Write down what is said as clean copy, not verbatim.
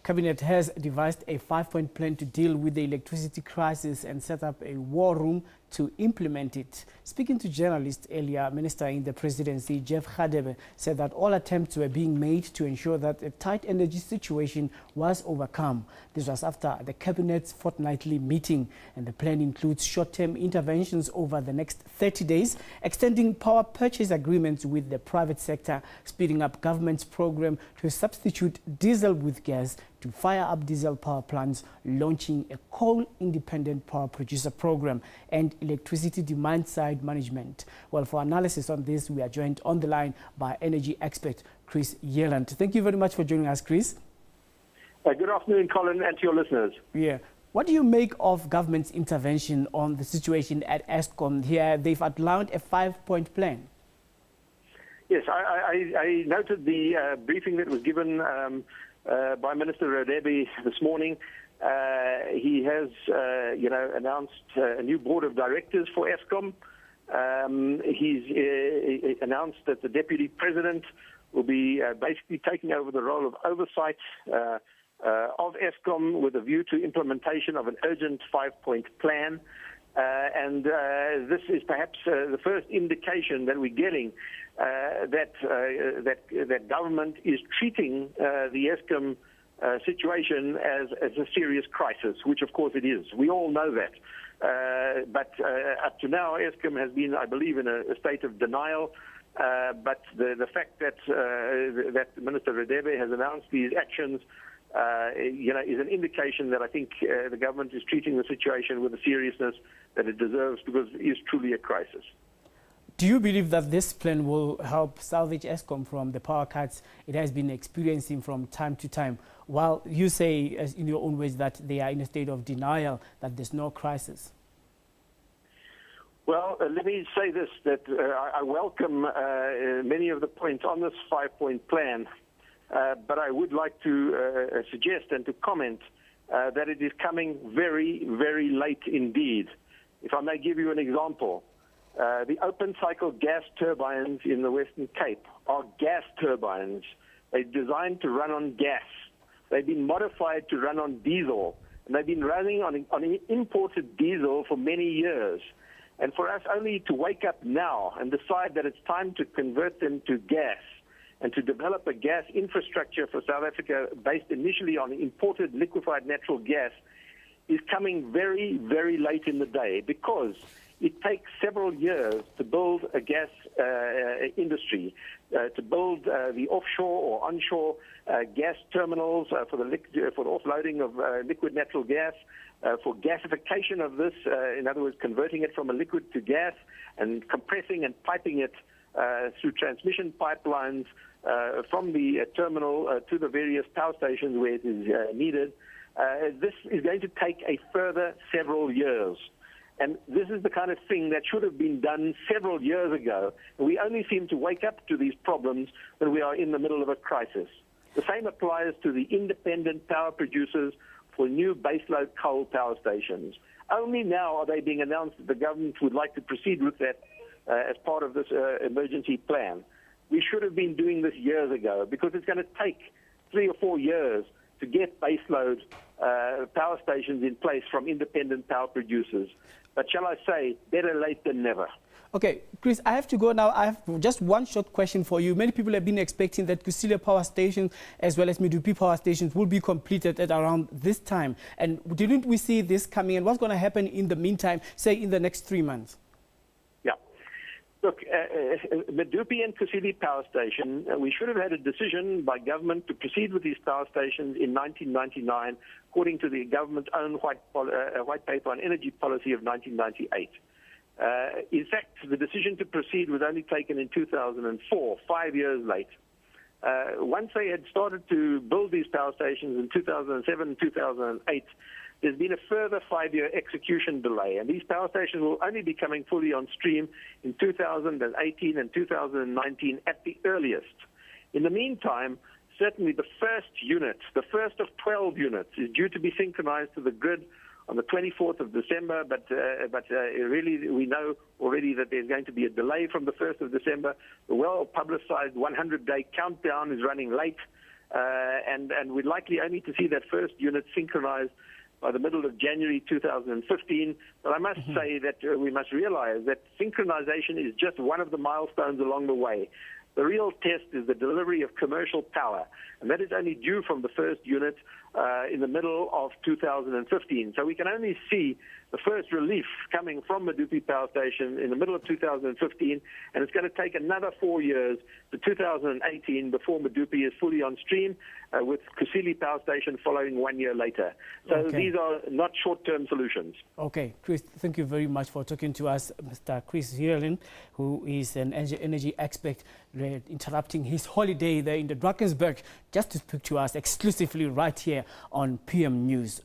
Cabinet has devised a 5-point plan to deal with the electricity crisis and set up a war room to implement it. Speaking to journalists earlier, Minister in the Presidency Jeff Radebe said that all attempts were being made to ensure that a tight energy situation was overcome. This was after the Cabinet's fortnightly meeting, and the plan includes short-term interventions over the next 30 days, extending power purchase agreements with the private sector, speeding up government's program to substitute diesel with gas, to fire up diesel power plants, launching a coal-independent power producer program, and electricity demand-side management. Well, for analysis on this, we are joined on the line by energy expert Chris Yelland. Thank you very much for joining us, Chris. Good afternoon, Colin, and to your listeners. Yeah. What do you make of government's intervention on the situation at Eskom here? They've outlined a 5-point plan. Yes, I noted the briefing that was given by Minister Radebe this morning. He has, announced a new board of directors for Eskom. He's announced that the deputy president will be basically taking over the role of oversight of Eskom with a view to implementation of an urgent 5-point plan. And this is perhaps the first indication that we're getting that government is treating the Eskom situation as a serious crisis, which of course it is. We all know that. But up to now, Eskom has been, I believe, in a state of denial. But the fact that Minister Radebe has announced these actions, is an indication that I think the government is treating the situation with the seriousness that it deserves, because it is truly a crisis. Do you believe that this plan will help salvage Eskom from the power cuts it has been experiencing from time to time, while you say, as in your own ways, that they are in a state of denial, that there's no crisis? Well, let me say this, that I welcome many of the points on this 5-point plan, but I would like to suggest and to comment that it is coming very, very late indeed. If I may give you an example, the open-cycle gas turbines in the Western Cape are gas turbines. They're designed to run on gas. They've been modified to run on diesel, and they've been running on imported diesel for many years. And for us only to wake up now and decide that it's time to convert them to gas and to develop a gas infrastructure for South Africa based initially on imported liquefied natural gas is coming very, very late in the day, because it takes several years to build a gas industry, to build the offshore or onshore gas terminals for the offloading of liquid natural gas, for gasification of this, in other words, converting it from a liquid to gas and compressing and piping it through transmission pipelines from the terminal to the various power stations where it is needed. This is going to take a further several years. And this is the kind of thing that should have been done several years ago. We only seem to wake up to these problems when we are in the middle of a crisis. The same applies to the independent power producers for new baseload coal power stations. Only now are they being announced that the government would like to proceed with that as part of this emergency plan. We should have been doing this years ago, because it's going to take 3 or 4 years to get baseload power stations in place from independent power producers. But shall I say, better late than never. Okay, Chris, I have to go now. I have just one short question for you. Many people have been expecting that Kusile power stations as well as Medupi power stations will be completed at around this time. And didn't we see this coming? And what's going to happen in the meantime, say in the next 3 months? Yeah. Look, Medupi and Kusile power station, we should have had a decision by government to proceed with these power stations in 1999, according to the government's own white paper on energy policy of 1998. In fact, the decision to proceed was only taken in 2004, 5 years late. Once they had started to build these power stations in 2007 and 2008, there's been a further 5-year execution delay, and these power stations will only be coming fully on stream in 2018 and 2019 at the earliest. In the meantime, certainly the first unit, the first of 12 units, is due to be synchronized to the grid on the 24th of December, but really we know already that there's going to be a delay from the 1st of December. The well-publicized 100-day countdown is running late. and we're likely only to see that first unit synchronized by the middle of January 2015. But I must say that we must realize that synchronization is just one of the milestones along the way. The real test is the delivery of commercial power, and that is only due from the first unit in the middle of 2015. So we can only see the first relief coming from Medupi Power Station in the middle of 2015, and it's going to take another 4 years to 2018 before Medupi is fully on stream, with Kusile Power Station following 1 year later. So these are not short-term solutions. Okay, Chris, thank you very much for talking to us, Mr. Chris Yelland, who is an energy expert, interrupting his holiday there in the Drakensberg just to speak to us exclusively right here on PM News.